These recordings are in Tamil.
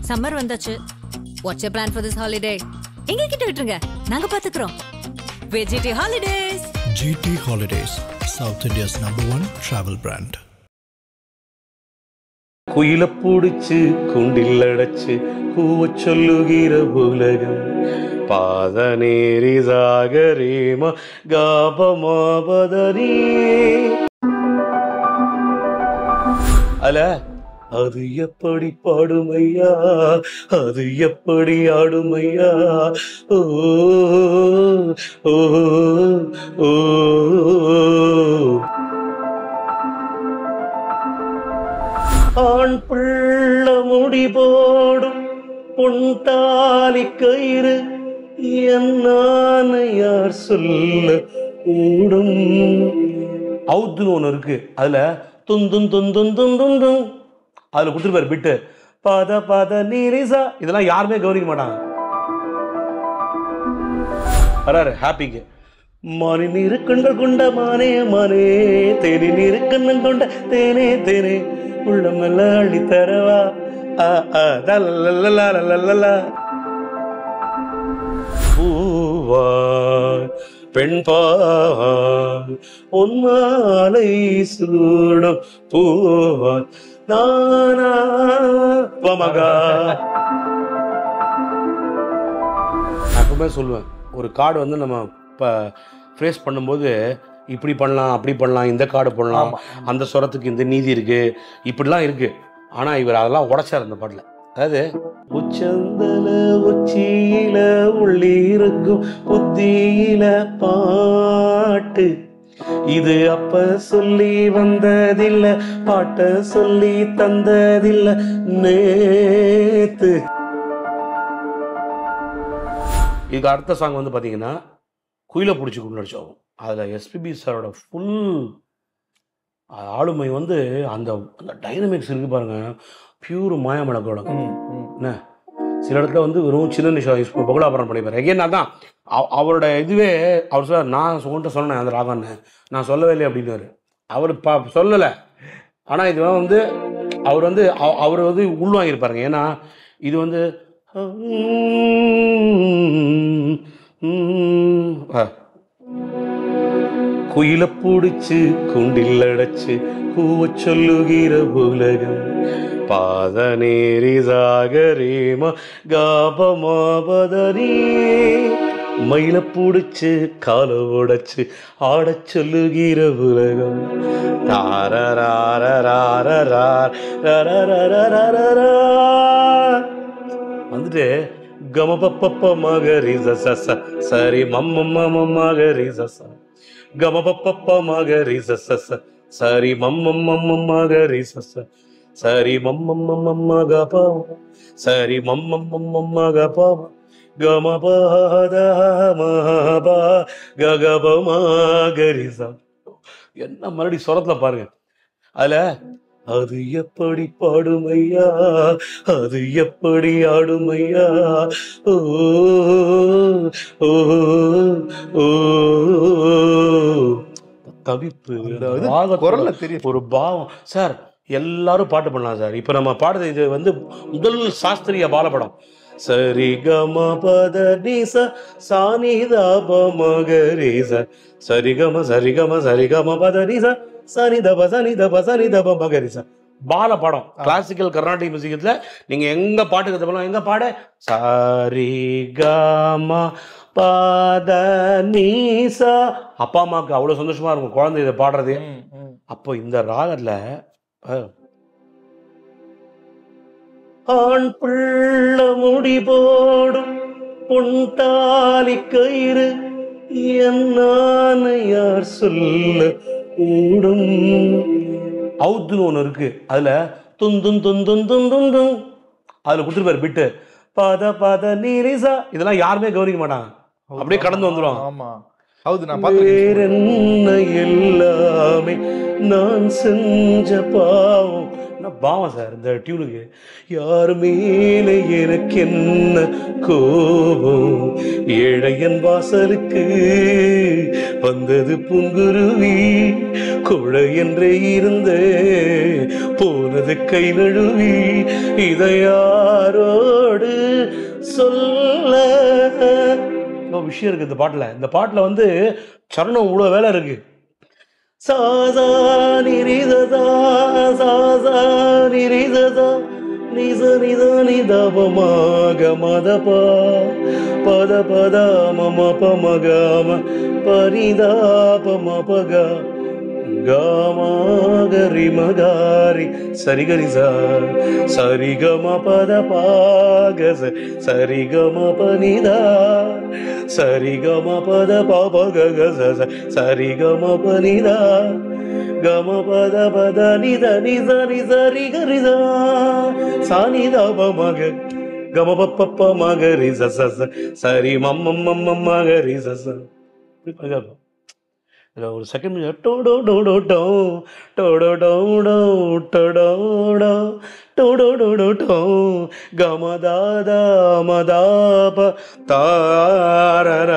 சம்மர் வந்தாச்சு. What's your plan for this holiday? எங்க கிட்ட விட்டுருங்க, நாங்க பாத்துக்கிறோம். VGT Holidays. GT Holidays, South India's #1 travel brand. குயில பூடிச்சு குண்டில் அடைச்சு கூவ சொல்லுகிற உலகம் பாதநேரி சாகரேமா காபமாபதனி அல அது எப்படி பாடுமையா, அது எப்படி ஆடுமையா, ஓ ஓ ஓ ஆண் பிள்ள முடி போடும் பொன்தாலி கயிறு என்னான்னு யார் சொல்ல கூடும். அவுத்துன்னு ஒண்ணு இருக்கு, அதுல துந்தும் துந்தும் துந்தும் அதுல கொடுத்துருப்பாரு பிட்டு பத பத நீரிசா. இதெல்லாம் யாருமே கவனிக்க மாட்டாங்க. வராரு ஹாப்பிக்கு. மானி நீரு கண்கள் கொண்ட மானே மானே, தேனி நீரு கண்ணன் கொண்ட தேனே தேனே, உள்ளமெல்ல அள்ளி தரவா பூவா பெண் பாவாய் பொன்மாலை சூடும் பூவாய் நானா மகா. நான் எப்பவுமே சொல்லுவேன், ஒரு கார்டு வந்து நம்ம இப்போ ஃப்ரேஸ் பண்ணும்போது இப்படி பண்ணலாம் அப்படி பண்ணலாம், இந்த கார்டு பண்ணலாம், அந்த ஸ்வரத்துக்கு இந்த நீதி இருக்கு, இப்படிலாம் இருக்கு. ஆனால் இவர் அதெல்லாம் உடைச்சார் அந்த பாட்டில். அதாவது உச்சந்தல உச்சியில உள்ளி இருக்கும் புத்தியில பாட்டு, இது அப்ப சொல்லி வந்ததில்ல, பாட்ட சொல்லி தந்ததில்ல நேத்து. இதுக்கு அடுத்த சாங் வந்து பார்த்தீங்கன்னா குயில பிடிச்சி குண்டடிச்சோம். அதில் எஸ்பிபி சாரோட ஃபுல் ஆளுமை வந்து அந்த அந்த டைனமிக்ஸ் இருக்கு பாருங்க, பியூர் மாயாமலக்கோட. என்ன சில இடத்துல வந்து வெறும் சின்ன நிஷா பகுலாபரம் பண்ணிப்பார். எகேன் அதான் அவரோட இதுவே அவர் சொல்ல, நான் உங்கள்கிட்ட சொன்னேன் அந்த ராகன்னு, நான் சொல்லவே இல்லை அப்படின்னாரு. அவர் சொல்லலை, ஆனால் இது வந்து அவர் வந்து உள்வாங்கியிருப்பாருங்க. ஏன்னா இது வந்து குயில பூடிச்சு குண்டில் அடைச்சு கூவ சொல்லுகிற உலகம் பாதநேரி சாகரேமா காபமாபதனி, மயில பூடிச்சு கால உடைச்சு ஆடச் சொல்லுகிற உலகம் வந்துட்டு கமபப்ப மகரி சச சரி மம்ம மகரி சச கமபப்ப மகரி சச சரி மம்ம மகரி சச சரி மம்ம கபா சரி மம்ம கபா கமபத மபா ககப மகரி ச. என்ன மறுபடி சொரத்துல பாருங்க. அதுல அது எப்படி பாடுமையா, அது எப்படி ஆடுமையா, ஓ ஓ ஓ தவிப்பு குரல்ல தெரியும் ஒரு பாவம். சார் எல்லாரும் பாட்டு பண்ணலாம் சார். இப்ப நம்ம பாடுறது இது வந்து முதல் சாஸ்திரிய பாலப்படம். சரி கம பத நீச சானிதா பமகரீச சரிகம சரிகம சரிகம பத நீச சனிதப சனிதப சனிதப மகரிச. பால படம் கிளாசிக்கல் கர்நாடிக் மியூசிக்ல நீங்க எங்க பாட்டு கத்துக்கலாம், எங்க பாட சரிகம பத நீசா. அப்பா அம்மாவுக்கு அவ்வளவு சந்தோஷமா இருக்கும் குழந்தை இதை பாடுறது. அப்போ இந்த ராகத்துல ஆண் பிள்ள முடி போடும் பொன்தாலி கயிறு என்னான்னு யார் சொல்ல கூடும். அவுத்துன்னு ஒண்ணு இருக்கு, அதுல துந்தும் துந்தும் துந்தும் அதுல கொடுத்துருப்பாரு பிட்டு பத பத நீரிசா. இதெல்லாம் யாருமே கவனிக்க மாட்டாங்க, அப்படியே கடந்து வந்துடும். வேறென்ன எல்லாமே நான் செஞ்ச பாவம். பாவம் சார் இந்த டியூனுக்கு. யார் மேலே எனக்கு என்ன கோபம், ஏழையன் வாசலுக்கு வந்தது பூங்குருவி குழை என்றே இருந்தே போனது கை நழுவி இதை யாரோடு சொல்ல. விஷயம் இருக்கு இந்த பாட்டுல வந்து சரணம் இவ்வளவு வேலை இருக்கு. சாசா நிரிதா சாசா நிரிதா நிச நித நிதபமாக மதபா பத பத மம பமகம பரிதாபமபக கமகரி மகாரி சரிகரிசா சரிகம பத பாக சரிகம பனிதா சரிகம பத பாபக சரிகம பனிதா கம பத பத நித நித நிசரி கரிதா சானிதா பமக கம பப்ப மகரி சச சரி மம்ம மம்ம மகரி சச. ஒரு second Toto Toto to Toto Toto Toto Toto Toto to கமதாதா மதாப தாரரரரர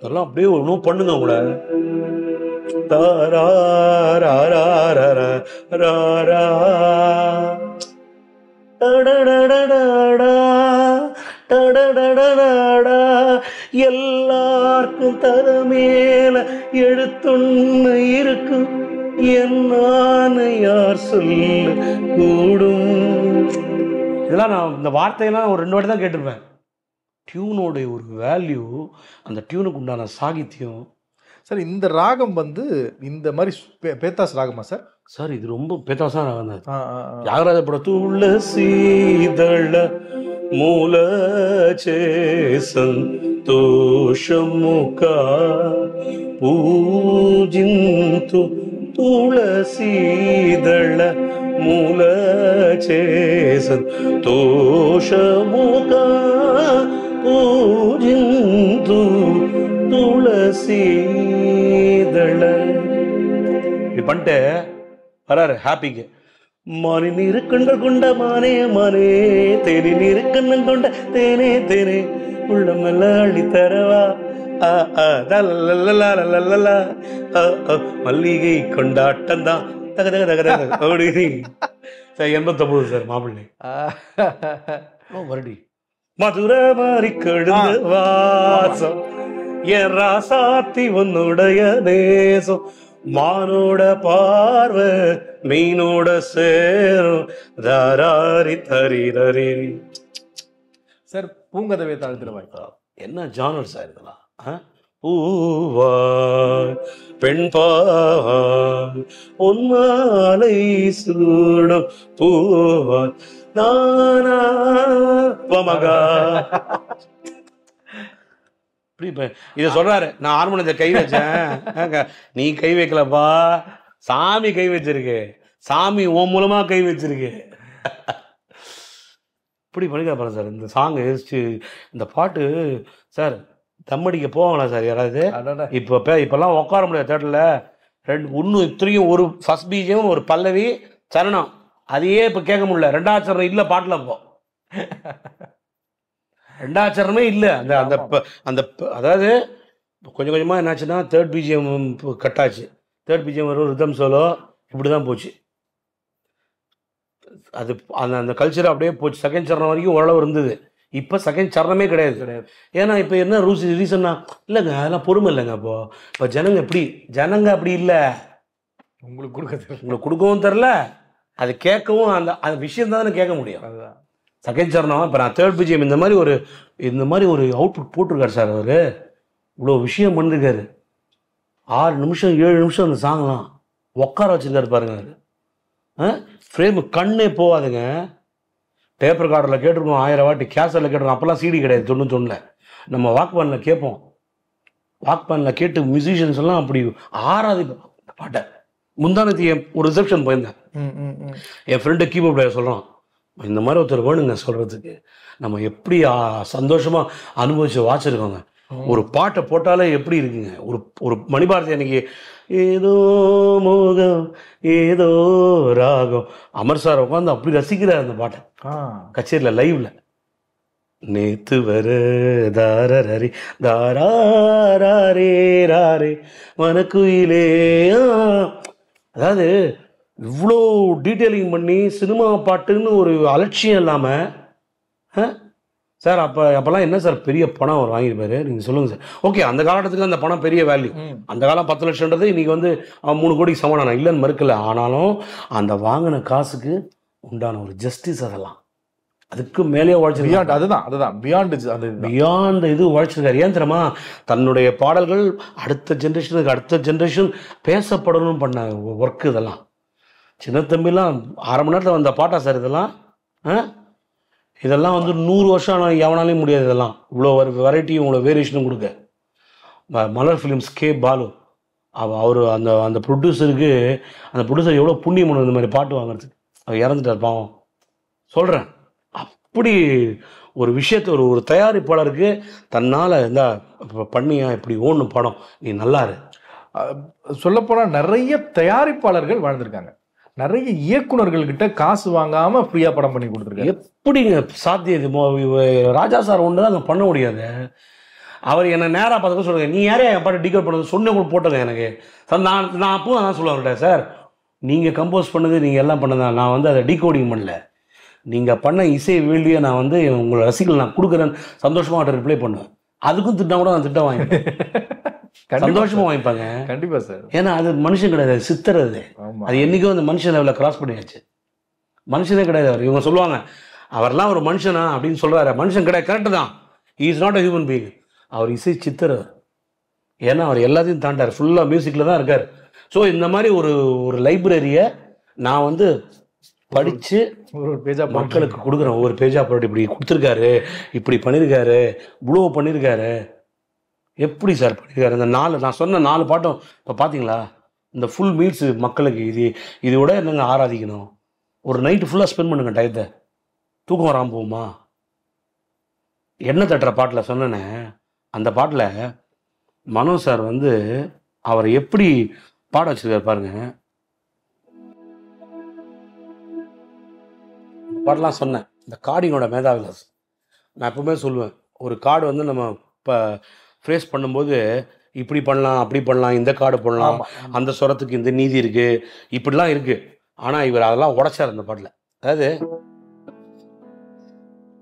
அதெல்லாம் அப்படியே ஒன்றும் பண்ணுங்க உங்கள. தாரரரரர ராரா டடடடடடா டடடடடடா எல்லாருக்கும் தரமேல எழுத்துண்ணு இருக்கும் என்னான்னு யார் சொல்ல கூடும். இதெல்லாம் நான் இந்த வார்த்தையெல்லாம் ஒரு 2 வாட்டி தான் கேட்டிருப்பேன். டியூனோடைய ஒரு வேல்யூ, அந்த டியூனுக்கு உண்டான சாகித்யம். சார் இந்த ராகம் வந்து இந்த மாதிரி பேத்தாஸ் ராகமா சார்? சார் இது ரொம்ப பேத்தாசா ராகம் தான். தியாகராஜ பட துளசீதள மூல సంతోషముక పూజింతు తులసీదళ మూల సంతోషముక పూజింతు துளசீதள. இப்படி பண்ணிட்டு வராரு ஹாப்பிக்கு. மானி நீரு கொண்ட கொண்ட மானே மானே தேனி நீரு கண்ணன் கொண்ட தேனே தேனே உள்ளமெல்ல அள்ளி தரவா மல்லிகை கொண்டாட்டம் தான் தக தக தக தக அப்படி சார் 89 சார் மாப்பிள்ளை வருடி மதுரை மாறி கழுந்து வாசம் என் ராசாத்தி உன்னுடைய தேசம் மானோட பார்வை மீனோட சேரும் தாராரி தரிரரி. சார் பூங்கதவை தாழ்த்துல வாய்ப்பா என்ன ஜானர் சார் இதெல்லாம்? பூவாய் பெண்பாய் உன்மாலை சூடும் பூவாய் நானா பமகா. இதை சொல்றாரு. நான் ஹார்மோனியத்தை கை வச்சேன், நீ கை வைக்கலப்பா, சாமி கை வச்சிருக்கு, சாமி உன் மூலமா கை வச்சிருக்கு. இப்படி பண்ணிக்கிறேன் சார். இந்த சாங் இந்த பாட்டு சார் தம்மடிக்க போவாங்களா சார் யாராவது? இப்பெல்லாம் உட்கார முடியாது தேட்டர்ல. 2 3 ஒரு ஃபர்ஸ்ட் பீஜம் ஒரு பல்லவி சரணம் அதையே இப்ப கேட்க முடியல. 2ஆவது சரணம் இல்ல பாட்டுல. இப்போ 2ஆவது சரணமே இல்லை. அந்த அந்த அந்த அதாவது கொஞ்சம் கொஞ்சமாக என்னாச்சுன்னா 3rd பிஜிஎம் கட்டாச்சு. 3rd பிஜிஎம் வரும் ரிதம் சோலோ இப்படி தான் போச்சு. அது அந்த அந்த கல்ச்சர் அப்படியே போச்சு. 2nd சரணம் வரைக்கும் ஓரளவு இருந்தது. இப்போ 2nd சரணமே கிடையாது. ஏன்னா இப்போ என்ன ரீசன்னா இல்லைங்க அதெல்லாம் பொறுமை இல்லைங்க. இப்போ ஜனங்க அப்படி இல்லை. உங்களுக்கு கொடுக்கவும் தெரில, அது கேட்கவும் அந்த விஷயம் தான் கேட்க முடியும். அதுதான் 2nd சரணம். இப்போ நான் 3rd பிஜிஎம் இந்த மாதிரி ஒரு அவுட்புட் போட்டிருக்காரு சார். அவர் இவ்வளோ விஷயம் பண்ணிருக்காரு. 6 நிமிஷம் 7 நிமிஷம் அந்த சாங்லாம் உட்கார வச்சுருக்காரு பாருங்க. ஃப்ரேமு கண்ணே போகாதுங்க. டேப் ரெக்கார்டரில் கேட்டிருக்கோம் 1000 வாட்டி, கேசட்டில் கேட்டிருக்கோம். அப்போல்லாம் சிடி கிடையாது 91ல். நம்ம வாக்மேனில் கேட்போம். வாக்மேனில் கேட்டு மியூசிஷியன்ஸ் எல்லாம் அப்படி ஆறாது பாட்டை. முந்தானத்தி ஒரு ரிசப்ஷன் போயிருந்தேன். என் ஃப்ரெண்டு கீபோர்ட் பிளேயர் சொல்கிறான், இந்த மாதிரி ஒருத்தர் வேணுங்க சொல்கிறதுக்கு, நம்ம எப்படி சந்தோஷமாக அனுபவிச்சு வாச்சிருக்கோங்க. ஒரு பாட்டை போட்டாலே எப்படி இருக்குங்க. ஒரு மணிபாரதி அன்னைக்கு ஏதோ மோகம் ஏதோ ராகம், அமர் சார் உட்காந்து அப்படி ரசிக்கிறார் அந்த பாட்டை கச்சேரியில் லைவ்ல. நேத்து வர தாரரரி தாராரே ராரே மனக்குயிலே. அதாவது இவ்வளோ டீட்டெயிலிங் பண்ணி சினிமா பாட்டுன்னு ஒரு அலட்சியம் இல்லாமல் சார் அப்போல்லாம் என்ன சார் பெரிய பணம் அவர் வாங்கியிருப்பாரு நீங்கள் சொல்லுங்கள் சார். ஓகே, அந்த காலகட்டத்துக்கு அந்த பணம் பெரிய வேல்யூ. அந்த காலம் 10 லட்சம்ன்றது இன்றைக்கி வந்து 3 கோடிக்கு சமானம். இல்லைன்னு மறுக்கல. ஆனாலும் அந்த வாங்கின காசுக்கு உண்டான ஒரு ஜஸ்டிஸ் அதெல்லாம் அதுக்கு மேலே உழைச்சிருக்காரு. அதுதான் பியாண்ட் இது உழைச்சிருக்காரு. ஏன் தெரியுமா? தன்னுடைய பாடல்கள் அடுத்த ஜென்ரேஷன் பேசப்படணும்னு பண்ண ஒர்க்கு இதெல்லாம். சின்ன தம்பிலாம் 1/2 மணி நேரத்தில் வந்த பாட்டா சார் இதெல்லாம்? இதெல்லாம் வந்து 100 வருஷம் ஆனால் எவனாலையும் முடியாது. இதெல்லாம் இவ்வளோ வெரைட்டியும் இவ்வளோ வேரியேஷனும் கொடுக்க. மலர் ஃபிலிம்ஸ் கே பாலு அவர் அந்த ப்ரொடியூசருக்கு, அந்த ப்ரொடியூசர் எவ்வளோ புண்ணியம் பண்ணும் இந்த மாதிரி பாட்டு வாங்குறதுக்கு. அவர் இறந்துட்டார் பாவம். சொல்கிறேன், அப்படி ஒரு விஷயத்தை ஒரு தயாரிப்பாளருக்கு தன்னால் இந்த பண்ணியா இப்படி ஓடணும் படம், நீ நல்லாரு. சொல்லப்போனால் நிறைய தயாரிப்பாளர்கள் வாழ்ந்திருக்காங்க. நிறைய இயக்குநர்கள்கிட்ட காசு வாங்காம ஃப்ரீயா படம் பண்ணி கொடுத்துருக்காரு. எப்படிங்க சாத்தியம்? ராஜா சார் ஒன்று தான் அங்கே பண்ண முடியாது. அவர் என்னை நேராக பார்த்துக்க சொல்லுங்க, நீ யாரே என் பாட்டு டிகோட் பண்ணது சொன்ன கூட போட்டுங்க எனக்கு சார். நான் அப்போ அதான் சொல்லுவார்கிட்ட, சார் நீங்கள் கம்போஸ் பண்ணது நீங்கள் எல்லாம் பண்ணதான், நான் வந்து அதை டிகோடிங் பண்ணல. நீங்கள் பண்ண இசை வேள்வியை நான் வந்து உங்களை ரசிகர்கள் நான் கொடுக்குறேன்னு சந்தோஷமாக ரிப்ளை பண்ணுவேன். அதுக்கும் திட்டம் கூட நான் திட்டம் வாங்கிப்பேன். சந்தோஷமா வாங்கிப்பாங்க. கண்டிப்பா சார். ஏன்னா அது மனுஷன் கிடையாது, சித்தர். அது என்னைக்கும் அந்த மனுஷன் லெவலில் கிராஸ் பண்ணியாச்சு. மனுஷனே கிடையாது அவர். இவங்க சொல்லுவாங்க அவர்லாம் ஒரு மனுஷனா அப்படின்னு சொல்றாரு. மனுஷன் கிடையாது, கரெக்டு தான். He is not a human being. அவர் இசை சித்தர். ஏன்னா அவர் எல்லாத்தையும் தாண்டார், ஃபுல்லாக மியூசிக்கில் தான் இருக்கார். ஸோ இந்த மாதிரி ஒரு லைப்ரரியை நான் வந்து படித்து ஒரு பேஜா மக்களுக்கு கொடுக்குறேன். ஒவ்வொரு பேஜா போட்டு இப்படி கொடுத்துருக்காரு, இப்படி பண்ணியிருக்காரு, இவ்வளோ பண்ணியிருக்காரு. எப்படி சார் பண்ணியிருக்காரு? இந்த 4 நான் சொன்ன 4 பாட்டும் இப்போ பார்த்தீங்களா? இந்த ஃபுல் மீல்ஸ் மக்களுக்கு இதோட என்னங்க ஆராதிக்கணும்? ஒரு நைட்டு ஃபுல்லாக ஸ்பெண்ட் பண்ணுங்க டயத்தை. தூக்கம் வராமல் போகுமா? எண்ணெய் தட்டுற பாட்டில் சொன்னேனே, அந்த பாட்டில் மனோ சார் வந்து அவரை எப்படி பாட வச்சிருக்காரு பாருங்க. இந்த பாட்டெலாம் சொன்னேன், இந்த கார்டிங்கோட மேதாவிலாஸ். நான் எப்பவுமே சொல்லுவேன், ஒரு கார்டு வந்து நம்ம இப்போ ஃப்ரேஸ் பண்ணும்போது இப்படி பண்ணலாம், அப்படி பண்ணலாம், இந்த கார்டு போடலாம், அந்த சுரத்துக்கு இந்த நீதி இருக்குது, இப்படிலாம் இருக்குது. ஆனால் இவர் அதெல்லாம் உடைச்சார் அந்த பாட்டில். அதாவது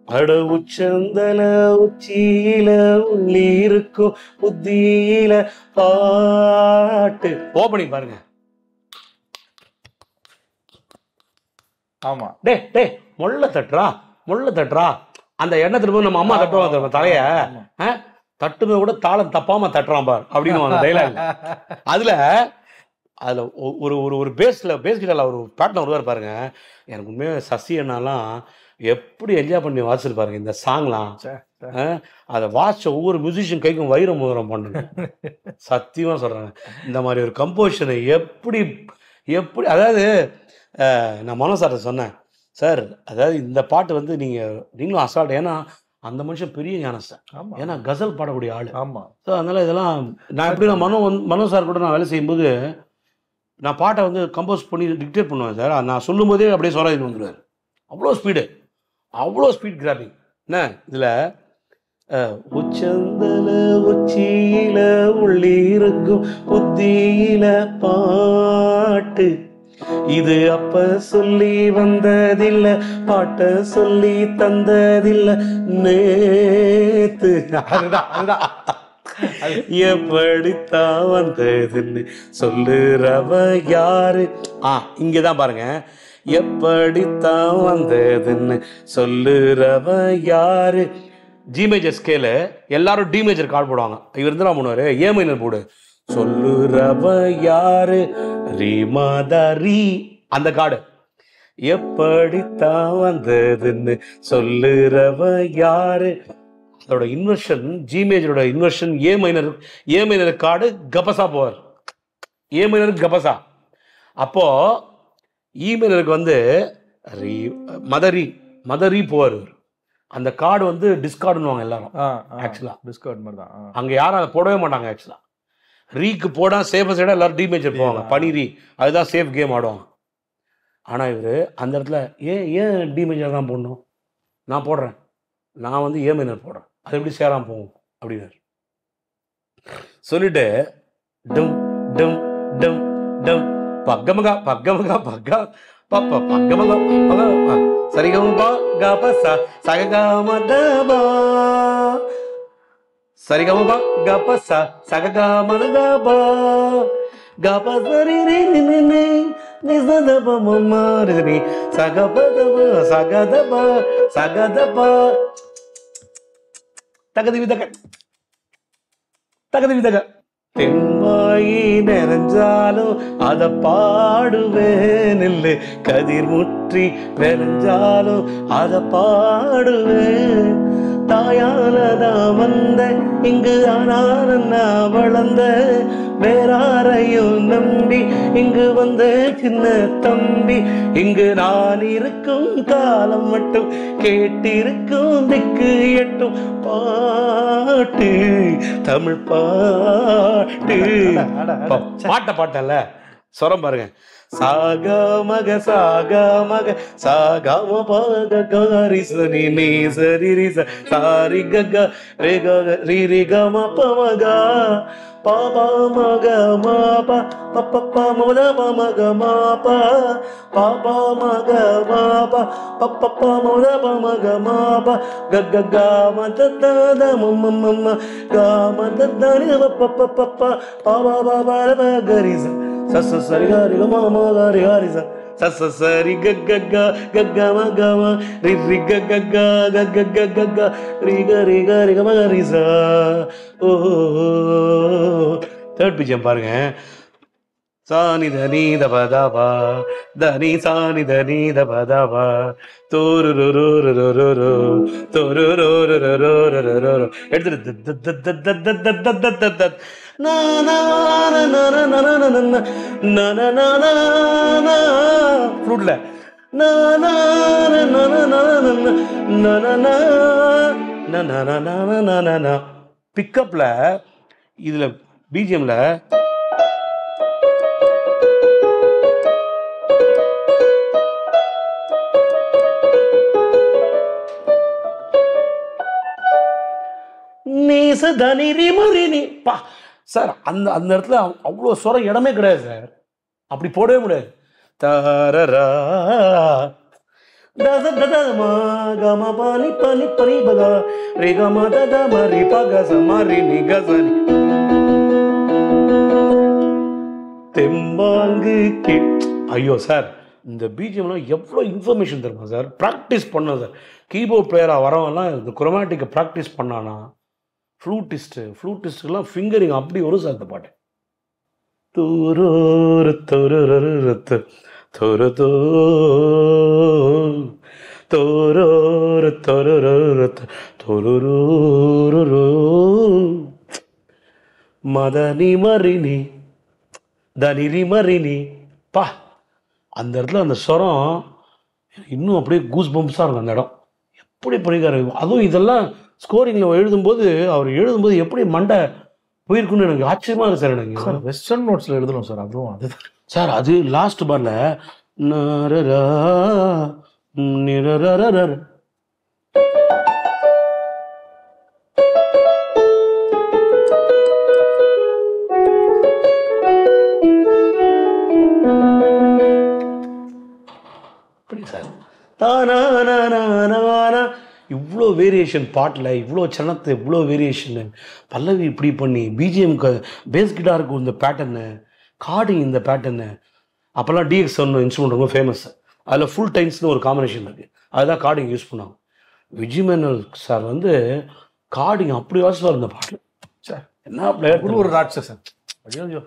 அட உச்சந்தல உச்சியில உள்ளி இருக்கும் புத்தியில பாட்டு ஓப்பனிங் பாருங்க. ஆமா, டே மொள்ள தட்டுறா அந்த எண்ணத்துல போய் நம்ம அம்மா தட்டுவாங்க தலைய, தட்டுமே கூட தாளம் தப்பாம தட்டுறான் பார் அப்படின்னு டைலாக். அதுல ஒரு பேஸ் கிட்டால ஒரு பேட்டர்ன் வருவார் பாருங்க. எனக்கு உண்மையாக சசி அண்ணாலாம் எப்படி என்ஜாய் பண்ணி வாசிச்சு பாருங்க இந்த சாங்லாம். அதை வாசிச்ச ஒவ்வொரு மியூசிஷியன் கைக்கும் வைரம் முதரம் பண்ணுங்க. சத்தியமாக சொல்கிறேன், இந்த மாதிரி ஒரு கம்போசிஷனை எப்படி அதாவது நான் மனோ சார்ட்ட சொன்னேன், சார் அதாவது இந்த பாட்டு வந்து நீங்களும் அசால்ட். ஏன்னா அந்த மனுஷன் பெரிய ஞானஸ்தான். ஏன்னா கசல் பாடக்கூடிய ஆள். ஆமாம். ஸோ அதனால் இதெல்லாம் நான் எப்படி மனோ சார் கூட நான் வேலை செய்யும்போது நான் பாட்டை வந்து கம்போஸ் பண்ணி டிக்டேட் பண்ணுவேன் சார். நான் சொல்லும் போதே அப்படியே சொல்லாது வந்துடுவார். அவ்வளோ ஸ்பீட் கிராபிங். என்ன இதில் உச்சந்தல உச்சியில உள்ளி இருக்கும் புத்தியில பாட்டு, இது அப்ப சொல்லி வந்ததில்லை, பாட்ட சொல்லி தந்ததில்லை நேத்து. எப்படித்தான் வந்ததுன்னு சொல்லுறவ யாரு? இங்கதான் பாருங்க, எப்படித்தான் வந்ததுன்னு சொல்லுறவ யாரு? ஜி மேஜர் ஸ்கேலு, எல்லாரும் டி மேஜர் கார்டு போடுவாங்க. இவர் இருந்தா பண்ணுவாரு ஏ மைனர் போடு. சொல்லுறவ யாரு? ரீமாதாரி அந்த கார்டு. எப்படித்தான் வந்ததுன்னு சொல்லுறவ யாரு? அதோட இன்வர்ஷன் ஜி மேஜரோட இன்வர்ஷன் ஏ மைனர் கார்டு கபசா போவார். ஏ மைனருக்கு கபசா. அப்போ இ மைனருக்கு வந்து மதரி போவார். அந்த கார்டு வந்து டிஸ்கார்டுன்னுவாங்க எல்லாரும். ஆக்சுவலாக டிஸ்கார்ட் மாதிரி தான். அங்கே யாரும் அதை போடவே மாட்டாங்க. ஆக்சுவலாக ரீக்கு போட சேஃப் சைடாக எல்லாரும் டி மேஜர் போவாங்க. பனி ரீ அதுதான் சேஃப் கேம் ஆடுவாங்க. ஆனால் இவர் அந்த இடத்துல ஏன் டி மேஜர் தான் போடணும், நான் போடுறேன் நான் வந்து ஏ மைனர் போடுறேன், அது எப்படி சேராம போகும் அப்படின்னாரு. சொல்லிட்டு டும் டும் டும் டும் பக்கமகா பக்கமகா பக்கா பாப்பா பக்கமகா பக்கா சரிகமபா கபசா சககமதபா சரிகமபா கபசா சககமதபா கபசரி நினி நிசதப மமாரி சகபதப சகதப சகதப தகதி விதக தகதி விதக தென்பாயி நிறைஞ்சாலும் அத பாடுவேன் இல்லை, கதிர் முற்றி நிறைஞ்சாலும் அத பாடுவேன். தாயானதா வந்த இங்கு ஆனான வளர்ந்த வேறாரையும் நம்பி இங்கு வந்த சின்ன தம்பி. இங்கு நான் இருக்கும் காலம் மட்டும் கேட்டிருக்கும் திக்கு எட்டும் பாட்டு தமிழ் பாட்டு. பாட்டல்ல சொரம் பாருங்க. சாக மக சாகம பாக காரி சனி நீ சரி ரி சாரி கக ரே கக ரி ரி க ம ப ம க பா பா ம க ம ப ப ப ப ம த ப ம க ம ப பா பா ம க ம ப ப ப ப ம த ப ம க ம ப க க க ம த த த ம ம ம ம க ம த த ரி ப ப ப ப ப பா பா பா பா ர ப க ரி ச ச சரி க ரி க ம ம க ரி க ரி ச ச ச சரி க க க க க ம க ம ரி ரி க க க க க க க க ரி க ரி க ரி க ம க ரி ச. ஓ தேர்ட் பிஜிஎம் பாருங்க. சானி தனி தப தப தனி சானி தனி தப தப தோரு தோரு எடுத்துட்டு ஃப்ளூட்ல பிக்கப்ல இதுல பிஜிஎம்ல பா சார், அந்த அந்த இடத்துல அவ்வளோ சொரம் இடமே கிடையாது சார், அப்படி போடவே முடியாது. தாரரா தத தத மா கம பானி பனி பனி பகா ரே கம தத மரி பக சமரி நி கசனி தெம்பாங்கு கே. ஐயோ சார், இந்த பிஜிஎம்லாம் எவ்வளோ இன்ஃபர்மேஷன் தருமா சார். ப்ராக்டிஸ் பண்ணோம் சார். கீபோர்ட் பிளேயராக வரவெல்லாம் இந்த குரோமேட்டிக்கை ப்ராக்டிஸ் பண்ணானா, ஃப்ளூட்டிஸ்ட்டுக்கெல்லாம் ஃபிங்கரிங் அப்படி வரும் சார் இந்த பாட்டு. தூரோரு தொருத்து தொரு தோரோரு தொருத்து தொரு மதனி மரினி தனிரி மரினி. பா அந்த இடத்துல அந்த ஸ்வரம் இன்னும் அப்படியே கூஸ் பம்ப்ஸாக இருக்கும் அந்த இடம். எப்படி படிக்காரு. அதுவும் இதெல்லாம் ஸ்கோரிங்கில் எழுதும்போது அவர் எழுதும்போது எப்படி மண்டை போயிருக்குன்னு எனக்கு ஆச்சரியமாக இருக்குது சார். எனக்கு சார் வெஸ்டர்ன் நோட்ஸில் எழுதணும் சார். அதுவும் அது சார், அது லாஸ்ட் பார்ல சார் இவ்வளோ வேரியேஷன் பாட்டில், இவ்வளோ சனத்தை, இவ்வளோ வேரியேஷனு, பல்லவி இப்படி பண்ணி பிஜிஎம்க்கு பேஸ் கிட்டாருக்கு இந்த பேட்டர்னு, கார்டிங் இந்த பேட்டர்னு. அப்போல்லாம் டிஎக்ஸ் ஒன்று இன்ஸ்ட்ருமெண்ட் ரொம்ப ஃபேமஸ். அதில் ஃபுல் டைம்ஸ்னு ஒரு காம்பினேஷன் இருக்குது, அதுதான் கார்டிங் யூஸ் பண்ணாங்க. விஜய் மேனல் சார் வந்து கார்டிங் அப்படி வாசிப்பார் இந்த பாட்டில். சார் என்ன பிளேயர், ஒரு ராட்சசன். ஐயோ,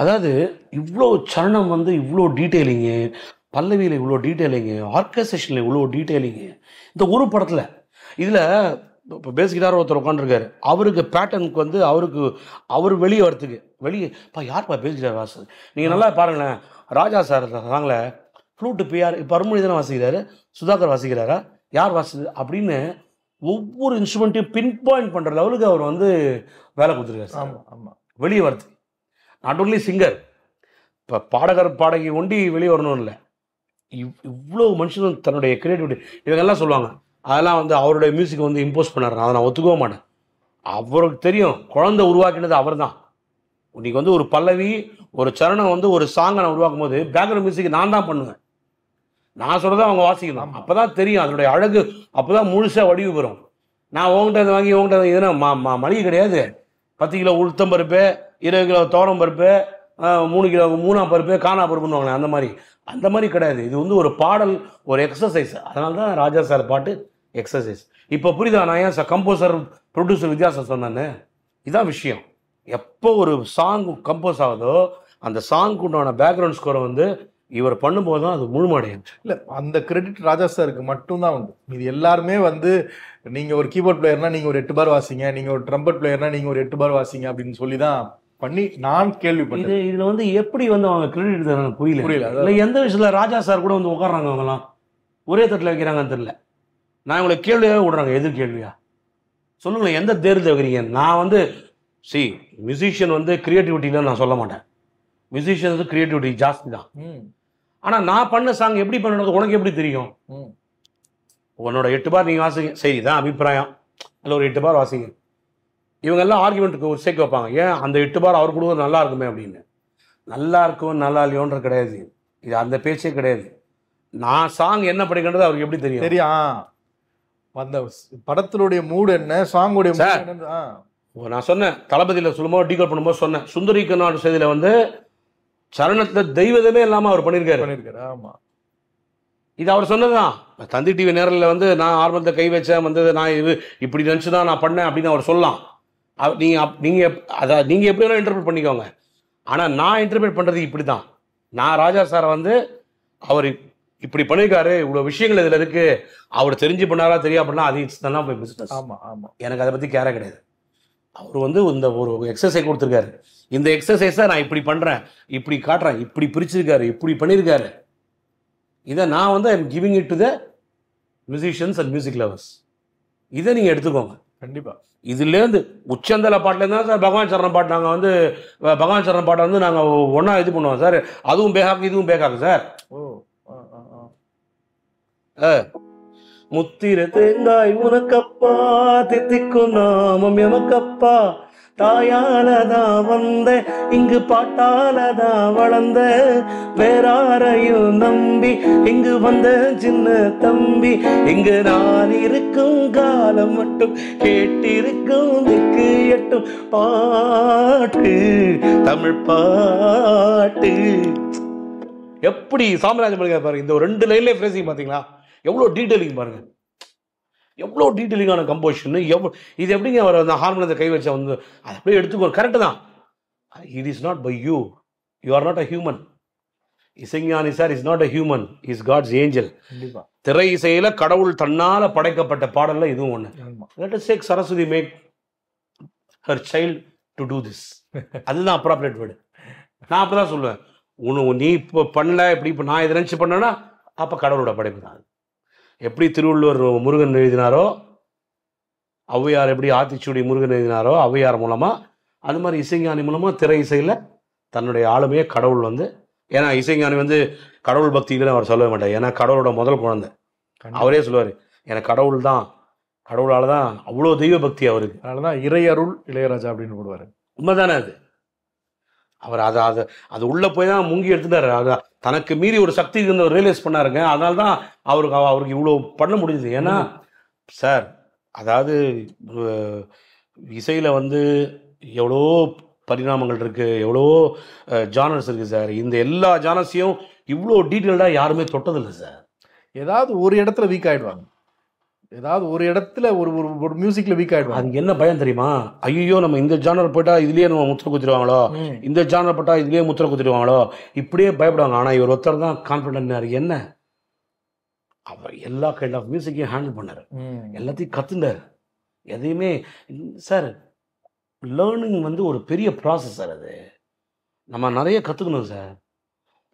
அதாவது இவ்வளோ சரணம் வந்து இவ்வளோ டீட்டெயிலிங்கு, பல்லவியில் இவ்வளோ டீட்டெயிலிங்கு, ஆர்கஸ்ட்ரேஷனில் இவ்வளோ டீட்டெயிலிங்கு இந்த ஒரு படத்தில். இதில் இப்போ பேசிக்கிட்டார் ஒருத்தர் உட்காந்துருக்காரு, அவருக்கு பேட்டர்னுக்கு வந்து அவர் வெளியே வரத்துக்கு இப்போ யார்ப்பா பேசிக்கிட்டார் வாசல். நீங்கள் நல்லா பாருங்களேன், ராஜா சார் சாங்கில் ஃப்ளூட்டு இப்போ யார், இப்போ அருண்மொழி தானே வாசிக்கிறாரு, சுதாகர் வாசிக்கிறாரா, யார் வாசிது அப்படின்னு ஒவ்வொரு இன்ஸ்ட்ருமெண்ட்டையும் பின் பாயிண்ட் பண்ணுற லெவலுக்கு அவர் வந்து வேலை கொடுத்துருக்காரு. ஆமாம் ஆமாம். வெளியே வரது நாட் ஓன்லி சிங்கர், இப்போ பாடகர் பாடகி ஒண்டி வெளியே வரணும் இல்லை, இவ்வளோ மனுஷனும் தன்னுடைய கிரியேட்டிவிட்டி. இவங்கெல்லாம் சொல்லுவாங்க அதெல்லாம் வந்து அவருடைய மியூசிக் வந்து இம்போஸ் பண்ணாரு. அதை நான் ஒத்துக்கவே மாட்டேன். அவருக்கு தெரியும் குழந்தை உருவாக்கினது அவர் தான். இன்னைக்கு வந்து ஒரு பல்லவி ஒரு சரணம் வந்து ஒரு சாங்கை நான் உருவாக்கும் போது பேக்ரவுண்ட் மியூசிக் நான் தான் பண்ணுவேன். நான் சொல்கிறத அவங்க வாசிக்கணும். அப்போ தான் தெரியும் அதனுடைய அழகு. அப்போ தான் முழுசாக வடிவு பெறும். நான் உங்கள்கிட்ட வாங்கி உங்கள்கிட்ட இதுனா மளிகை கிடையாது. 10 கிலோ உளுத்தம் பருப்பு, 20 கிலோ தோரம் பருப்பு, 3 கிலோ மூணா பருப்பு, காணா பருப்புன்னு அந்த மாதிரி கிடையாது. இது வந்து ஒரு பாடல், ஒரு எக்ஸசைஸ். அதனால தான் ராஜா சார் பாட்டு எக்ஸசைஸ். இப்போ புரியுதா நான் ஏன் கம்போசர் ப்ரொடியூசர் வித்தியாசம் சொன்னேன்னு? இதான் விஷயம். எப்போ ஒரு சாங் கம்போஸ் ஆகுதோ அந்த சாங்க்கு உண்டான பேக்ரவுண்ட் ஸ்கோரை வந்து இவர் பண்ணும்போது தான் அது முழுமடையும். இல்லை, அந்த கிரெடிட் ராஜா சாருக்கு மட்டும்தான் உண்டு. இது எல்லாருமே வந்து நீங்கள் ஒரு கீபோர்ட் பிளேயர்னா நீங்கள் ஒரு 8 பார் வாசிங்க, நீங்கள் ஒரு ட்ரம்பட் பிளேயர்னா நீங்கள் ஒரு 8 பார் வாசிங்க அப்படின்னு சொல்லி தான் பண்ணி நான் கேள்விப்பட்டேன். இதில் வந்து எப்படி வந்து அவங்க கிரெடிட் தராங்க புரியல. இல்லை எந்த விஷயத்தில் ராஜா சார் கூட வந்து உட்காடுறாங்க அவங்கலாம் ஒரே தட்டில் வைக்கிறாங்கன்னு தெரியல. நான் உங்களை கேள்வியாக விடுறாங்க. எதிர் கேள்வியா சொல்லுங்களேன், எந்த தேர்தல் வைக்கிறீங்க? நான் வந்து மியூசிஷியன் வந்து கிரியேட்டிவிட்டியில் நான் சொல்ல மாட்டேன். மியூசிஷியன் வந்து கிரியேட்டிவிட்டி ஜாஸ்தி தான். ஆனால் நான் பண்ண சாங் எப்படி பண்ணுறது உனக்கு எப்படி தெரியும்? உன்னோட 8 பார் நீங்கள் வாசிங்க, சரி தான் அபிப்பிராயம். இல்லை ஒரு 8 பார் வாசிங்க. இவங்கெல்லாம் ஆர்குமெண்ட்டுக்கு ஒரு சேர்க்க வைப்பாங்க. ஏன் அந்த 8 பார் அவர் கொடுக்குறது நல்லா இருக்குமே அப்படின்னு. நல்லா இருக்கும் நல்லா இல்லையோன்ற கிடையாது. இது அந்த பேச்சே கிடையாது. நான் சாங் என்ன படிக்கின்றது அவருக்கு எப்படி தெரியும்? தெரியும். அந்த படத்தினுடைய மூடு என்ன, சாங்குடைய நான் சொன்னேன் தளபதியில் சொல்லும்போது டீகோட் பண்ணும்போது சொன்னேன், சுந்தரி கர்நாடு செய்தியில் வந்து சரணத்தில் தெய்வதமே இல்லாமல் அவர் பண்ணியிருக்காரு. ஆமாம், இது அவர் சொன்னதுதான். தந்தி டிவி நேரில் வந்து நான் ஆரம்பத்தை கை வச்சேன் வந்து நான் இது இப்படி நினச்சி தான் நான் பண்ணேன் அப்படின்னு அவர் சொல்லலாம். நீங்கள் எப்படி வேணால் இன்டர்பிரேட் பண்ணிக்கோங்க. ஆனால் நான் இன்டர்பிரேட் பண்ணுறது இப்படி தான். நான் ராஜா சாரை வந்து அவர் இப்படி பண்ணியிருக்காரு, இவ்வளோ விஷயங்கள் இதில் இருக்குது, அவர் தெரிஞ்சு பண்ணாரா தெரியா பண்ணா அது இட்ஸ் தான் போய் பிஸ்னஸ். ஆமாம் ஆமாம், எனக்கு அதை பற்றி கேர கிடையாது. அவர் வந்து இந்த ஒரு எக்ஸசைஸ் கொடுத்துருக்காரு. இந்த எக்ஸசைஸை நான் இப்படி பண்ணுறேன், இப்படி காட்டுறேன், இப்படி பிரிச்சிருக்காரு, இப்படி பண்ணியிருக்காரு. இதை நான் வந்து I am giving it to the musicians and music lovers. இதை நீங்கள் எடுத்துக்கோங்க கண்டிப்பாக. இதுலேருந்து உச்சந்தல பாட்டிலேருந்து தான் சார் பகவான் சரணம் பாட்டு நாங்கள் வந்து பகவான் சரணம் பாட்டை வந்து நாங்கள் ஒன்றா இது பண்ணுவோம் சார். அதுவும் பேகாக்கு இதுவும் பேகாக்கு சார். முத்திர தேங்காய் உனக்கப்பா, தித்திக்கும் நாமம் எமக்கப்பா, தாயாலதா வந்த இங்கு பாட்டாலதா வளர்ந்த, வேறாரையும் நம்பி இங்கு வந்த சின்ன தம்பி, இங்கு நான் இருக்கும் காலம் மட்டும் கேட்டிருக்கும் திக்கு எட்டும் பாட்டு தமிழ் பாட்டு. எப்படி சாம்ராஜ்யம் பாருங்க. இந்த 2 லைன்லேயே ஃப்ரேசிங் பார்த்தீங்களா? எவ்வளோ டீட்டெயிலிங் பாருங்க, எவ்வளோ டீட்டெயிலிங்கான கம்போசிஷன். இது எப்படிங்க அவர் அந்த ஹார்மோனியத்தை கை வச்சா வந்து அது அப்படியே எடுத்துக்கோ. கரெக்டு தான். It is not by you, you are not a human. Isaignani sir is not a human, is God's angel. திரை இசையில கடவுள் தன்னால படைக்கப்பட்ட பாடல்ல இதுவும் ஒன்று. Let us take Saraswati make her child to do this. அதுதான் அப்ராப்ரியேட் வேர்டு. நான் அப்பதான் சொல்லுவேன், நீ இப்போ பண்ணல, இப்படி இப்போ நான் இதை நினச்சி பண்ணேன்னா அப்போ கடவுளோட படைப்பு தான். எப்படி திருவள்ளுவர் முருகன் எழுதினாரோ, ஔவையார் எப்படி ஆத்திச்சூடி முருகன் எழுதினாரோ ஔவையார் மூலமாக, அது மாதிரி இசைஞானி மூலமாக திரை இசையில் தன்னுடைய ஆளுமையை கடவுள் வந்து, ஏன்னா இசைஞானி வந்து கடவுள் பக்திகளை அவர் சொல்லவே மாட்டார். ஏன்னா கடவுளோட முதல் குழந்தை. அவரே சொல்லுவார், எனக்கு கடவுள் தான், கடவுளால் தான் அவ்வளோ தெய்வ பக்தி அவருக்கு. அதனால தான் இறையருள் இளையராஜா அப்படின்னு போடுவார். உண்மைதானே அது? அவர் அது உள்ளே போய் தான் முங்கி எடுத்துட்டாரு. அதை தனக்கு மீறி ஒரு சக்தி இருந்தவர் ரியலைஸ் பண்ணாருங்க. அதனால தான் அவருக்கு இவ்வளோ பண்ண முடியுது. ஏன்னா சார், அதாவது இசையில் வந்து எவ்வளோ பரிணாமங்கள் இருக்குது, எவ்வளோ ஜானர்ஸ் இருக்குது சார். இந்த எல்லா ஜானர்ஸையும் இவ்வளோ டீட்டெயில்டாக யாருமே தொட்டதில்லை சார். ஏதாவது ஒரு இடத்துல வீக் ஆகிடுவாங்க, ஏதாவது ஒரு இடத்துல ஒரு மியூசிக்கில் வீக் ஆகிடுவாங்க. அதுக்கு என்ன பயம் தெரியுமா? ஐயோ நம்ம இந்த ஜானர் போட்டால் இதுலேயே நம்ம முத்திர குத்திடுவாங்களோ, இந்த ஜானர் போட்டால் இதுலேயே முத்திர குத்திடுவாங்களோ, இப்படியே பயப்படுவாங்க. ஆனால் இவர் ஒருத்தர் தான் கான்ஃபிடென்ட்னாரு. என்ன, அவர் எல்லா கைண்ட் ஆஃப் மியூசிக்கையும் ஹேண்டில் பண்ணார், எல்லாத்தையும் கற்றுண்டார். எதையுமே சார், லேர்னிங் வந்து ஒரு பெரிய ப்ராசஸ் சார். அது நம்ம நிறைய கற்றுக்கணும் சார்.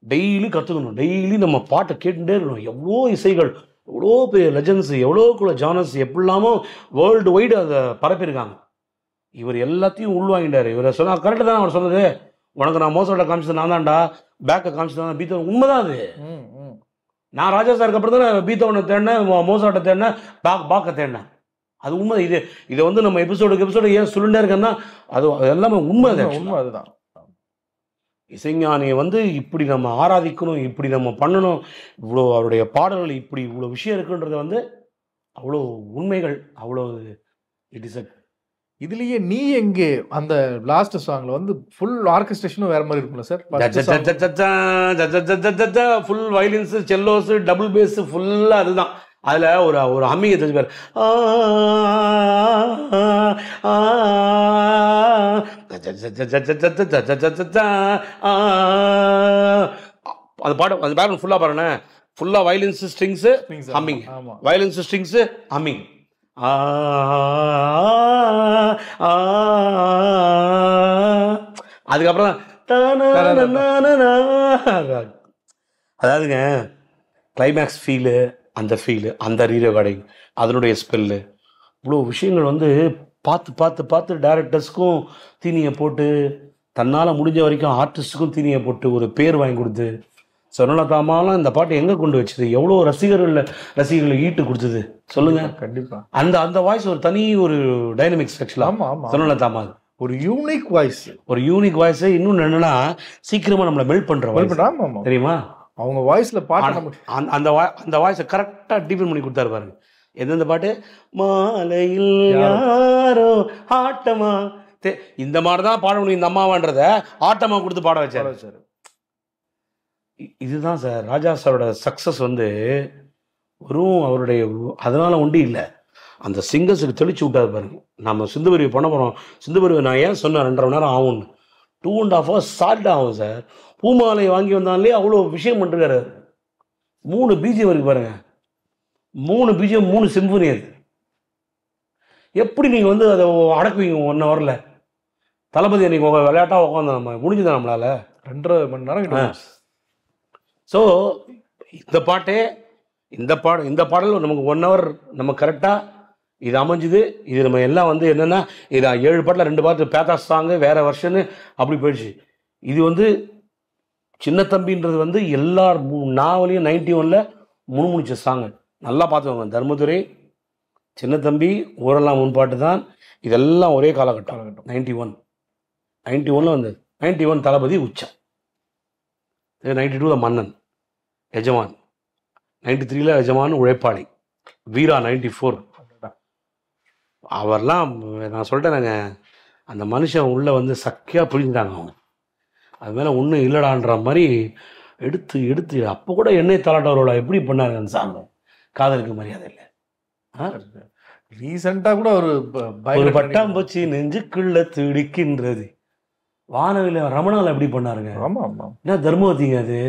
டெய்லி கற்றுக்கணும், டெய்லி நம்ம பாட்டை கேட்டுகிட்டே இருக்கணும். எவ்வளோ இசைகள், எவ்வளோ பெரிய லெஜண்ட்ஸ், எவ்வளோக்குள்ள ஜானர்ஸ் எப்படிலாமோ வேர்ல்டு வைடு அதை பரப்பியிருக்காங்க. இவர் எல்லாத்தையும் உள்வாங்கிட்டார். இவர் சொன்னால் கரெக்டு தான். அவர் சொன்னது, உனக்கு நான் மோசோட காமிச்சது நான் தான்டா, பேக்கை காமிச்சது தான், பீத்தர். உண்மைதான் அது. நான் ராஜா சாருக்கு அப்புறம் தான் பீத்தோவனை தேடினேன், மோசாட்டை தேடினேன், பாக்க தேடினேன். அது உண்மை. இதை வந்து நம்ம எபிசோடு ஏன் சொல்லிட்டே இருக்கேன்னா அது எல்லாமே உண்மை. உண்மை அதுதான். இசைஞானியை வந்து இப்படி நம்ம ஆராதிக்கணும், இப்படி நம்ம பண்ணணும், இவ்வளோ அவருடைய பாடல்கள் இப்படி இவ்வளோ விஷயம் இருக்குன்றது வந்து அவ்வளோ உண்மைகள், அவ்வளோ இட் இஸ் இதுலயே நீ எங்கே அந்த லாஸ்ட் சாங்ல வந்து ஃபுல் ஆர்கெஸ்ட்ரேஷனும் வேற மாதிரி இருக்கும்ல sir? Full violins, cellos, double bass ஃபுல்லா அதுதான். அதுல ஒரு ஹம்மிங் தெரிஞ்சு பாரு. அந்த பாட்டு அந்த பேக்ரவுண்ட் ஃபுல்லா பாருங்க, ஃபுல்லா violins, strings, humming, violins, strings, humming. அதுக்கப்புறம் அதாவதுங்க கிளைமேக்ஸ் ஃபீலு, அந்த ஃபீலு, அந்த ரீரெக்கார்டிங், அதனுடைய ஸ்பெல்லு, இவ்வளோ விஷயங்கள் வந்து பார்த்து டைரக்டர்ஸ்க்கும் தீனியை போட்டு, தன்னால் முடிஞ்ச வரைக்கும் ஆர்டிஸ்ட்டுக்கும் தீனியை போட்டு ஒரு பேர் வாங்கி கொடுத்து, சொர்ணலதாமாலாம் இந்த பாட்டு எங்கே கொண்டு வச்சுது, எவ்வளோ ரசிகர்களை ஈட்டு கொடுத்தது சொல்லுங்க. கண்டிப்பாக அந்த வாய்ஸ் ஒரு தனி ஒரு டைனமிக்ஸ் ஆக்சுவலாக சொர்ணலதாமா. ஒரு யூனிக் வாய்ஸ், இன்னொன்று என்னன்னா சீக்கிரமாக நம்மளை மெல்ட் பண்ணுற தெரியுமா? அவங்க வாய்ஸ்ல பாட்டு அந்த வாய்ஸை கரெக்டாக டிஃபைன் பண்ணி கொடுத்தாரு பாருங்க. எந்தெந்த பாட்டு, மாலையில் யாரோ ஆட்டமா, இந்த மாதிரி தான் பாட முடியும் இந்த அம்மாவான்றத ஆட்டமா கொடுத்து பாட வச்சாரு. இதுதான் சார் ராஜா சாரோட சக்சஸ் வந்து வெறும் அவருடைய அதனால ஒண்டி இல்லை, அந்த சிங்கர்ஸுக்கு தெளிச்சு விட்டாரு பாருங்க. நம்ம சிந்துபருவி பண்ண போறோம். சிந்துபருவி நான் ஏன் சொன்னேன் 2.5 மணி நேரம் ஆகும்னு, 2.5 hours சால்ட் ஆகும் சார். பூமாலை வாங்கி வந்தாலே அவ்வளோ விஷயம் பண்ணிருக்காரு. 3 பிஜிஎம் இருக்கு பாருங்க, 3 பிஜிஎம், 3 சிம்பனி. அது எப்படி நீங்கள் வந்து அதை அடக்குவீங்க 1 hourல? தளபதி அன்னைக்கு விளையாட்டாக உட்காந்து நம்ம முடிஞ்சுதான் நம்மளால 2.5 மணி நேரம். ஸோ இந்த பாடல் நமக்கு 1 hour நம்ம கரெக்டாக இது அமைஞ்சுது. இது நம்ம எல்லாம் வந்து என்னென்னா, இது 7 பாட்டில் 2 பாட்டு பேத்தாஸ் சாங்கு வேற வருஷன்னு அப்படி போயிடுச்சு. இது வந்து சின்ன தம்பின்றது வந்து எல்லார் நாவலையும் 91ல் முன்முடிச்ச சாங்கு. நல்லா பார்த்துக்கோங்க, தர்மதுரை, சின்ன தம்பி, ஊரெல்லாம் முன்பாட்டு தான், இதெல்லாம் ஒரே காலகட்டம். 91ல் வந்து 91 தளபதி உச்சம், 92 மன்னன் எஜமான், 93ல் எஜமான் உழைப்பாளி, வீரா 94. அவர்லாம் நான் சொல்லிட்டேனாங்க, அந்த மனுஷன் உள்ள வந்து சக்கையாக புரிஞ்சுட்டாங்க அவங்க. அது மேலே ஒன்றும் இல்லைடான்ற மாதிரி எடுத்து அப்போ கூட எண்ணெய் தலாட்டவரோட எப்படி பண்ணாரு அந்த சாங், காதலுக்கு மரியாதை இல்லை. ரீசெண்டாக கூட ஒரு பட்டாம்பூச்சி நெஞ்சுக்குள்ள துடிக்கின்றது, வானவில ரமணாவில் எப்படி பண்ணாருங்க. என்ன தர்மவதிங்க அது,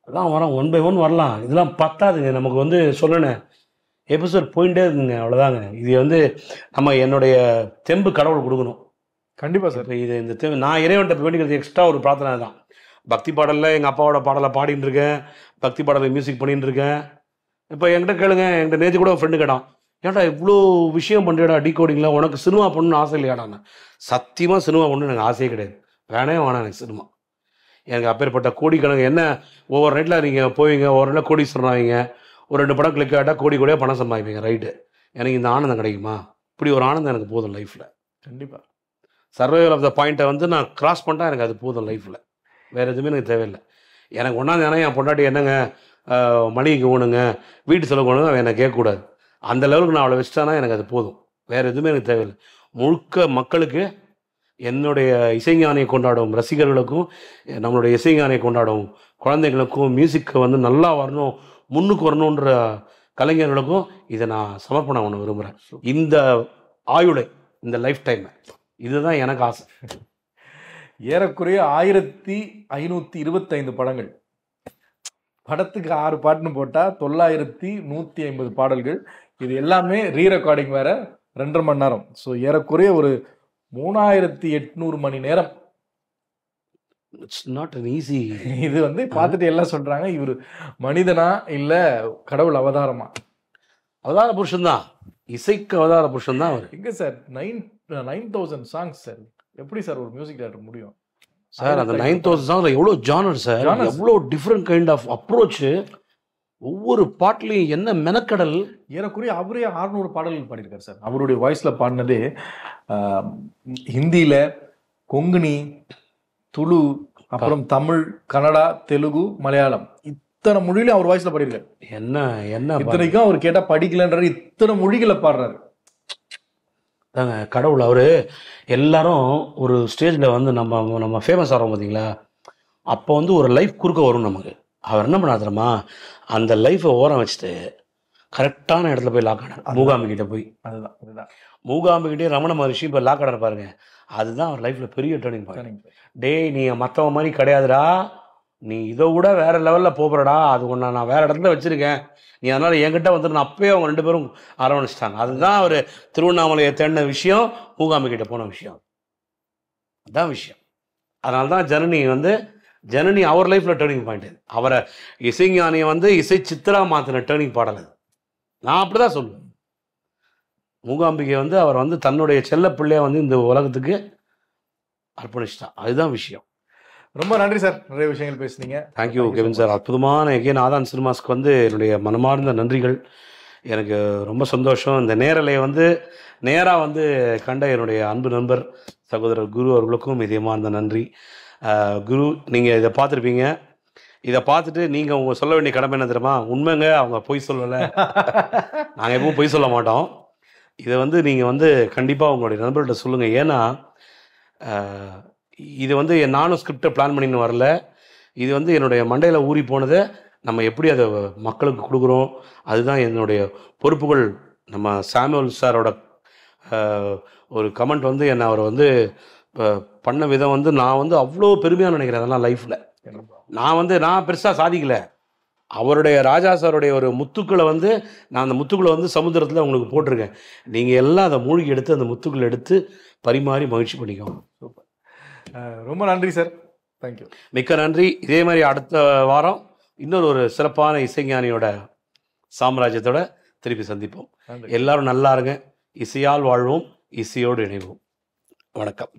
அதெல்லாம் வரோம் 1 by 1 வரலாம். இதெல்லாம் பத்தாதுங்க நமக்கு வந்து சொல்லணும், எபிசோட் போயிட்டே இருக்குங்க, அவ்வளோதாங்க. இது வந்து நம்ம என்னுடைய தெம்பு கடவுள் கொடுக்கணும். கண்டிப்பாக சார். இப்போ இந்த தெம்பு நான் இறைவன்ட்ட வேண்டிக்கிறது எக்ஸ்ட்ரா ஒரு பிரார்த்தனை தான். பக்தி பாடலில் எங்கள் அப்பாவோட பாடலை பாடிட்டு இருக்கேன், பக்தி பாடலை மியூசிக் பண்ணிட்டு இருக்கேன். இப்போ என்கிட்ட கேளுங்க, என்கிட்ட நேற்று கூட ஃப்ரெண்டு கேட்டான், ஏன்டா இவ்வளோ விஷயம் பண்ணுறடா டீகோடிங்கில், உனக்கு சினிமா பண்ணணும்னு ஆசை இல்லையாடாண்ணா? சத்தியமாக சினிமா பண்ணணும் எனக்கு ஆசையே கிடையாது, வேணாம் எனக்கு சினிமா. எனக்கு அப்பேற்பட்ட கோடிக்கணக்கு என்ன, ஒவ்வொரு நைட்டில் நீங்கள் போவீங்க, ஒவ்வொரு நாளில் கோடீஸ்வரன் ஆவீங்க, ஒரு 2 படம் கிளிக் ஆகிட்டா கோடியாக பணம் சம்பாதிப்பீங்க, ரைட்டு. எனக்கு இந்த ஆனந்தம் கிடைக்குமா? இப்படி ஒரு ஆனந்தம் எனக்கு போதும் லைஃப்பில். கண்டிப்பாக சர்வைவல் ஆஃப் த பாயிண்ட்டை வந்து நான் கிராஸ் பண்ணிட்டா எனக்கு அது போதும் லைஃப்பில், வேறு எதுவுமே எனக்கு தேவையில்லை. எனக்கு ஒன்றாந்து ஏன்னா என் பொண்டாட்டி என்னங்க மளிகைக்கு ஓணுங்க, வீட்டு செலவு ஓணுங்க, என்னை கேட்கக்கூடாது. அந்த லெவலுக்கு நான் அவளை வச்சுட்டானா எனக்கு அது போதும், வேறு எதுவுமே எனக்கு தேவையில்லை. முழுக்க மக்களுக்கு, என்னுடைய இசைஞானியை கொண்டாடும் ரசிகர்களுக்கும், நம்மளுடைய இசைஞானியை கொண்டாடும் குழந்தைகளுக்கும், மியூசிக்கை வந்து நல்லா வரணும், முன்னுக்கு வரணுன்ற கலைஞர்களுக்கும் இதை நான் சமர்ப்பணம் பண்ண விரும்புகிறேன். இந்த ஆயுளை, இந்த லைஃப் டைம், இதுதான் எனக்கு ஆசை. ஏறக்குறைய 1525 படங்கள், படத்துக்கு 6 பாட்டுன்னு போட்டால் 9150 பாடல்கள். இது எல்லாமே ரீ ரெக்கார்டிங் வேற, 2.5 மணி நேரம். ஸோ ஏறக்குறைய ஒரு 3800 மணி நேரம். It's not an easy. இது வந்து பார்த்துட்டு எல்லாம் சொல்றாங்க, இவர் மனிதனா இல்லை கடவுள் அவதாரமா? அவதார புருஷன் தான், இசைக்கு அவதார புருஷன் தான் அவர். எங்க சார் 9000 சாங்ஸ் சார், எப்படி சார் ஒரு மியூசிக் டைரக்டர் முடியும் சார்? அந்த 9000 சாங்ஸ்ல எவ்வளோ ஜானர் சார், எவ்வளோ டிஃப்ரெண்ட் கைண்ட் ஆஃப் அப்ரோச். ஒவ்வொரு பாட்டுலையும் என்ன மெனக்கடல். ஏறக்குறைய அவரே 600 பாடல்கள் பாடியிருக்காரு சார். அவருடைய வாய்ஸ்ல பாடினதே ஹிந்தியில, கொங்கணி, துளு, அப்புறம் தமிழ், கன்னடா, தெலுங்கு, மலையாளம், இத்தனை மொழியிலும் அவர் வாய்ஸ்ல பாடியிருக்காரு. என்ன என்ன இத்தனைக்கும் அவர் கேட்டா படிக்கலன்றாரு, இத்தனை மொழிகளை பாடுறாரு. தாங்க கடவுள். அவரு எல்லாரும் ஒரு ஸ்டேஜில் வந்து நம்ம ஃபேமஸ் ஆகிறோம் பார்த்தீங்களா, அப்போ வந்து ஒரு லைஃப் குறுக்க வரும் நமக்கு. அவர் என்ன பண்ணா தெரியுமா, அந்த லைஃப்பை ஓரம் வச்சுட்டு கரெக்டான இடத்துல போய் லாக் ஆனார். மூகாம்பிகிட்ட போய். அதுதான் மூகாம்பிகிட்டே ரமண மகரிஷி இப்போ லாக் ஆனார் பாருங்க. அதுதான் அவர் லைஃப்பில் பெரிய டேர்னிங் பாயிண்ட். டேய், நீ மற்றவங்க மாதிரி கிடையாதுடா, நீ இதை விட வேற லெவலில் போகிறடா, அது ஒன்று நான் வேற இடத்துல வச்சுருக்கேன், நீ அதனால் என்கிட்ட வந்துட்டு அப்பயே அவங்க 2 பேரும் அரவணைச்சிட்டாங்க. அதுதான் அவர் திருவண்ணாமலையை தேடின விஷயம், மூகாம்பிகிட்ட போன விஷயம். அதுதான் விஷயம். அதனால தான் ஜனனி அவர் லைஃப்பில் டேர்னிங் பாயிண்ட். அவரை இசைஞானியை வந்து இசை சித்திரா மாற்றின டேர்னிங் பாடல் அது. நான் அப்படி தான் சொல்லுவேன். மூகாம்பிகை வந்து அவர் வந்து தன்னுடைய செல்ல பிள்ளைய வந்து இந்த உலகத்துக்கு அர்ப்பணிச்சிட்டான். அதுதான் விஷயம். ரொம்ப நன்றி சார், நிறைய விஷயங்கள் பேசுனீங்க. Thank you Kevin sir. அற்புதமான எகேன் ஆதான் சினிமாஸ்க்கு வந்து என்னுடைய மனமார்ந்த நன்றிகள். எனக்கு ரொம்ப சந்தோஷம். இந்த நேரலையை வந்து நேராக வந்து கண்ட என்னுடைய அன்பு நண்பர் சகோதரர் குரு அவர்களுக்கும் இதயமார்ந்த நன்றி. குரு, நீங்கள் இதை பார்த்துருப்பீங்க. இதை பார்த்துட்டு நீங்கள் உங்கள் சொல்ல வேண்டிய கடமை என்ன தெரியுமா? உண்மைங்க, அவங்க பொய் சொல்லலை, நாங்கள் எப்பவும் பொய் சொல்ல மாட்டோம். இதை வந்து நீங்கள் வந்து கண்டிப்பாக உங்களுடைய நண்பர்கிட்ட சொல்லுங்கள். ஏன்னா இது வந்து நானும் ஸ்கிரிப்டை பிளான் பண்ணின்னு வரல. இது வந்து என்னுடைய மண்டையில் ஊறி போனதை நம்ம எப்படி அதை மக்களுக்கு கொடுக்குறோம், அதுதான் என்னுடைய பொறுப்புகள். நம்ம சாமுவல் சாரோட ஒரு கமெண்ட் வந்து என்னை அவர் வந்து பண்ண விதம் வந்து நான் வந்து அவ்வளோ பெருமையாக நினைக்கிறேன். அதெல்லாம் லைஃப்பில் நான் பெருசாக சாதிக்கலை. அவருடைய ராஜா சாருடைய ஒரு முத்துக்களை வந்து நான் அந்த முத்துக்களை வந்து சமுத்திரத்தில் உங்களுக்கு போட்டிருக்கேன். நீங்கள் எல்லாம் அதை மூழ்கி எடுத்து அந்த முத்துக்களை எடுத்து பரிமாறி மகிழ்ச்சி பண்ணிக்கோங்க. சூப்பர், ரொம்ப நன்றி சார். தேங்க்யூ, மிக்க நன்றி. இதே மாதிரி அடுத்த வாரம் இன்னொரு சிறப்பான இசைஞானியோட சாம்ராஜ்யத்தோட திருப்பி சந்திப்போம். எல்லாரும் நல்லா இருங்க. இசையால் வாழ்வோம், இசையோடு இணைவோம். வணக்கம்.